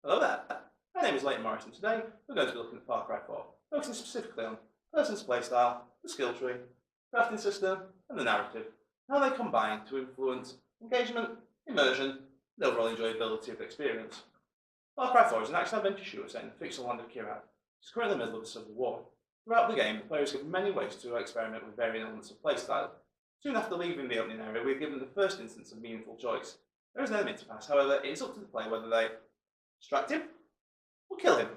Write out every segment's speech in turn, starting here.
Hello there, my name is Leighton Morris and today we're going to be looking at Far Cry 4, focusing specifically on the person's playstyle, the skill tree, crafting system and the narrative, and how they combine to influence engagement, immersion and overall enjoyability of the experience. Far Cry 4 is an action-adventure shooter set in the fictional land of Kirat, which is currently in the middle of a civil war. Throughout the game, the player is given many ways to experiment with varying elements of playstyle. Soon after leaving the opening area, we are given the first instance of meaningful choice. There is an enemy to pass, however, it is up to the player whether they distract him or kill him.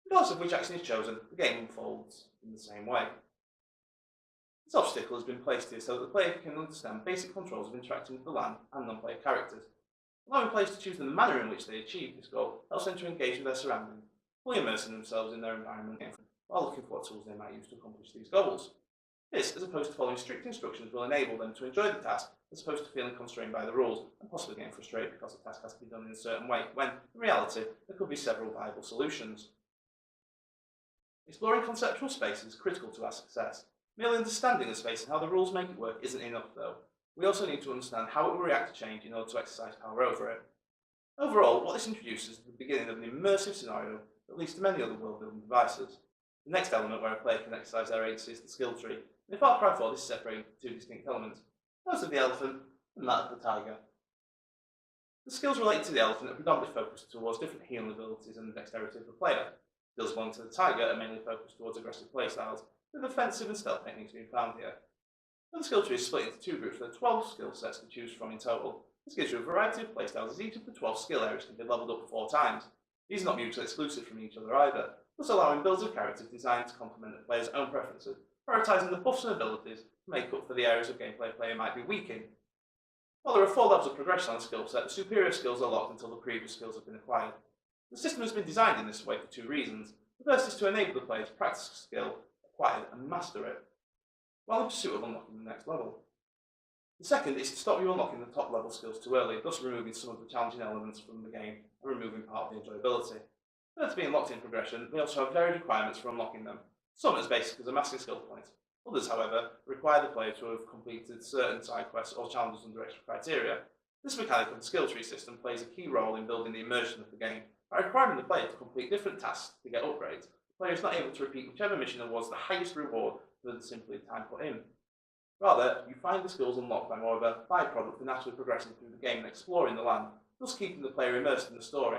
Regardless of which action is chosen, the game unfolds in the same way. This obstacle has been placed here so that the player can understand basic controls of interacting with the land and non-player characters. Allowing players to choose the manner in which they achieve this goal helps them to engage with their surroundings, fully immersing themselves in their environment while looking for what tools they might use to accomplish these goals. This, as opposed to following strict instructions, will enable them to enjoy the task as opposed to feeling constrained by the rules and possibly getting frustrated because the task has to be done in a certain way, when, in reality, there could be several viable solutions. Exploring conceptual space is critical to our success. Merely understanding the space and how the rules make it work isn't enough, though. We also need to understand how it will react to change in order to exercise power over it. Overall, what this introduces is the beginning of an immersive scenario that leads to many other world-building devices. The next element where a player can exercise their agency is the skill tree. In Far Cry 4, this is separated into two distinct elements, those of the elephant and that of the tiger. The skills related to the elephant are predominantly focused towards different healing abilities and dexterity of the player. Skills belonging to the tiger are mainly focused towards aggressive playstyles, with offensive and stealth techniques being found here. The skill tree is split into two groups with 12 skill sets to choose from in total. This gives you a variety of playstyles as each of the 12 skill areas can be leveled up 4 times. These are not mutually exclusive from each other either, thus allowing builds of characters designed to complement the player's own preferences, prioritising the buffs and abilities to make up for the areas of gameplay a player might be weak in. While there are 4 levels of progression on a skill set, the superior skills are locked until the previous skills have been acquired. The system has been designed in this way for 2 reasons. The first is to enable the player to practice a skill acquired and master it, while in pursuit of unlocking the next level. The second is to stop you unlocking the top level skills too early, thus removing some of the challenging elements from the game and removing part of the enjoyability. Further to being locked in progression, we also have varied requirements for unlocking them, some as basic as amassing skill points. Others, however, require the player to have completed certain side quests or challenges under extra criteria. This mechanic of the skill tree system plays a key role in building the immersion of the game. By requiring the player to complete different tasks to get upgrades, the player is not able to repeat whichever mission awards the highest reward than simply time put in. Rather, you find the skills unlocked by more of a byproduct of naturally progressing through the game and exploring the land, thus keeping the player immersed in the story.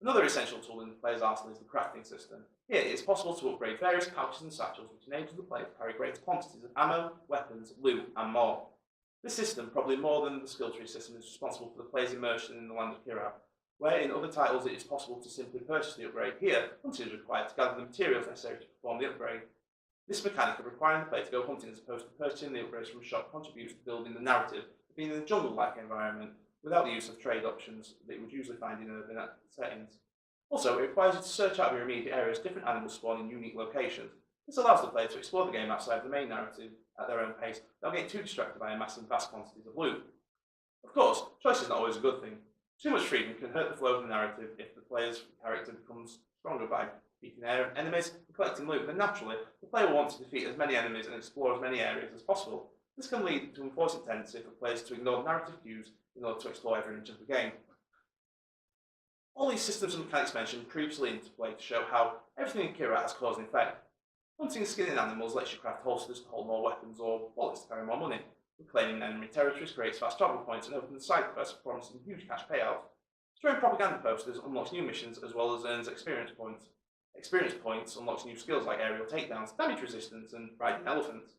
Another essential tool in the player's arsenal is the crafting system. Here, it is possible to upgrade various pouches and satchels, which enables the player to carry greater quantities of ammo, weapons, loot, and more. This system, probably more than the skill tree system, is responsible for the player's immersion in the land of Kirat, where in other titles it is possible to simply purchase the upgrade. Here, hunting is required to gather the materials necessary to perform the upgrade. This mechanic of requiring the player to go hunting as opposed to purchasing the upgrades from a shop contributes to building the narrative of being in a jungle-like environment without the use of trade options that you would usually find in urban settings. Also, it requires you to search out your immediate areas different animals spawn in unique locations. This allows the player to explore the game outside of the main narrative at their own pace without getting too distracted by amassing vast quantities of loot. Of course, choice is not always a good thing. Too much freedom can hurt the flow of the narrative if the player's character becomes stronger by defeating enemies and collecting loot, then naturally, the player will want to defeat as many enemies and explore as many areas as possible. This can lead to an unfortunate tendency for players to ignore narrative cues in order to explore every inch of the game. All these systems and mechanics mentioned previously interplay to show how everything in Kirat has cause and effect. Hunting and skinning animals lets you craft holsters to hold more weapons or wallets to carry more money. Reclaiming enemy territories creates fast travel points and opens side quests promising huge cash payouts. Destroying propaganda posters unlocks new missions as well as earns experience points. Experience points unlocks new skills like aerial takedowns, damage resistance, and riding elephants.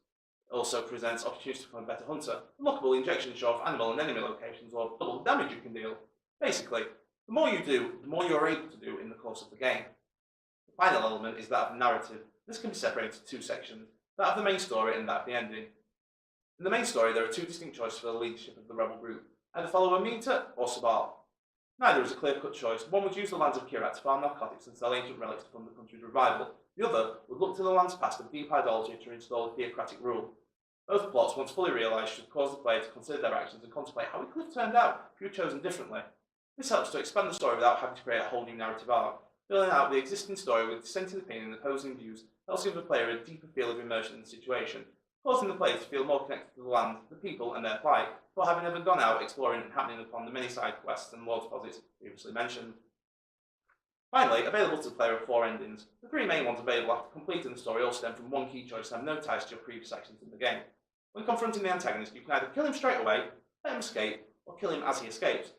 It also presents opportunities to become a better hunter, unlockable injections show off animal and enemy locations, or double the damage you can deal. Basically, the more you do, the more you are able to do in the course of the game. The final element is that of the narrative. This can be separated into 2 sections, that of the main story and that of the ending. In the main story, there are 2 distinct choices for the leadership of the rebel group, either follow Aminta or Sabal. Neither is a clear-cut choice. One would use the lands of Kirat to farm narcotics and sell ancient relics to fund the country's revival. The other would look to the land's past of deep idolatry to install a theocratic rule. Both plots, once fully realised, should cause the player to consider their actions and contemplate how it could have turned out if you had chosen differently. This helps to expand the story without having to create a whole new narrative arc. Filling out the existing story with dissenting opinion and opposing views helps give the player a deeper feel of immersion in the situation. causing the player to feel more connected to the land, the people, and their plight, before having ever gone out exploring and happening upon the many side quests and lore deposits previously mentioned. Finally, available to the player are 4 endings. The 3 main ones available after completing the story all stem from one key choice and have no ties to your previous actions in the game. When confronting the antagonist, you can either kill him straight away, let him escape, or kill him as he escapes.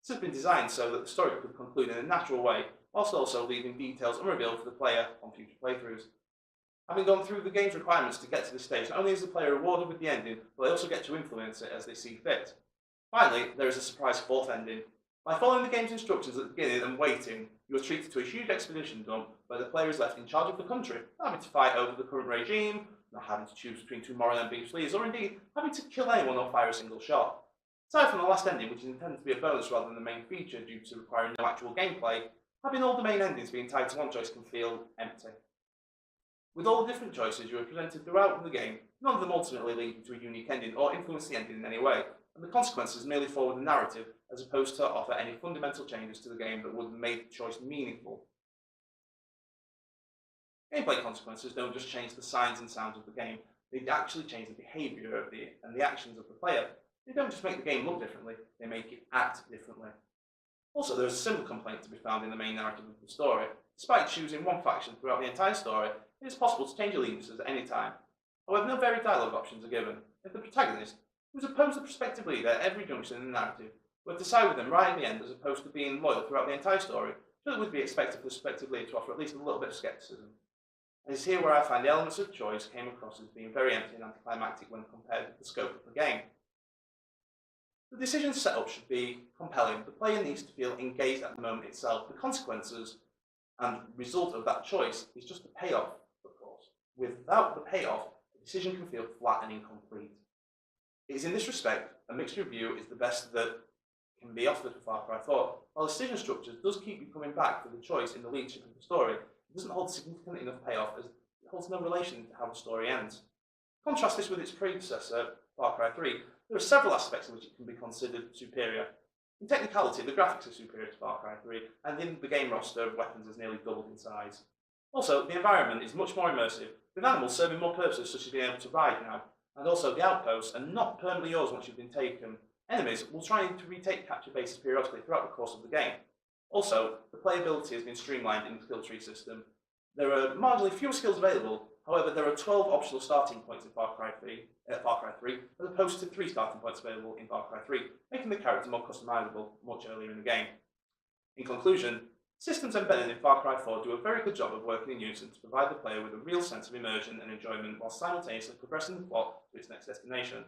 This has been designed so that the story could conclude in a natural way, whilst also leaving details unrevealed for the player on future playthroughs. Having gone through the game's requirements to get to this stage, not only is the player rewarded with the ending, but they also get to influence it as they see fit. Finally, there is a surprise 4th ending. By following the game's instructions at the beginning and waiting, you are treated to a huge expedition dump where the player is left in charge of the country, not having to fight over the current regime, not having to choose between 2 morally ambiguous leaders, or indeed having to kill anyone or fire a single shot. Aside from the last ending, which is intended to be a bonus rather than the main feature due to requiring no actual gameplay, having all the main endings being tied to one choice can feel empty. With all the different choices you are presented throughout the game, none of them ultimately lead to a unique ending or influence the ending in any way, and the consequences merely forward the narrative as opposed to offer any fundamental changes to the game that would make the choice meaningful. Gameplay consequences don't just change the signs and sounds of the game, they actually change the behaviour of and the actions of the player. They don't just make the game look differently, they make it act differently. Also, there is a similar complaint to be found in the main narrative of the story. Despite choosing one faction throughout the entire story, it is possible to change allegiances at any time. However, no varied dialogue options are given. If the protagonist, who is opposed to the prospective leader at every junction in the narrative, were to side with them right at the end as opposed to being loyal throughout the entire story, it would be expected for the prospective leader to offer at least a little bit of scepticism. And it's here where I find the elements of choice came across as being very empty and anticlimactic when compared with the scope of the game. The decision setup should be compelling. The player needs to feel engaged at the moment itself. The consequences and result of that choice is just the payoff, of course. Without the payoff, the decision can feel flat and incomplete. It is in this respect, a mixed review is the best that can be offered for Far Cry 4. While the decision structure does keep you coming back for the choice in the leadership of the story, it doesn't hold significant enough payoff as it holds no relation to how the story ends. Contrast this with its predecessor, Far Cry 3, there are several aspects in which it can be considered superior. In technicality, the graphics are superior to Far Cry 3, and in the game roster of weapons is nearly doubled in size. Also, the environment is much more immersive, with animals serving more purposes such as being able to ride now, and also the outposts are not permanently yours once you've been taken. Enemies will try to retake capture bases periodically throughout the course of the game. Also, the playability has been streamlined in the skill tree system. There are marginally fewer skills available, however there are 12 optional starting points in Far Cry 3, as opposed to 3 starting points available in Far Cry 3, making the character more customizable much earlier in the game. In conclusion, systems embedded in Far Cry 4 do a very good job of working in unison to provide the player with a real sense of immersion and enjoyment while simultaneously progressing the plot to its next destination.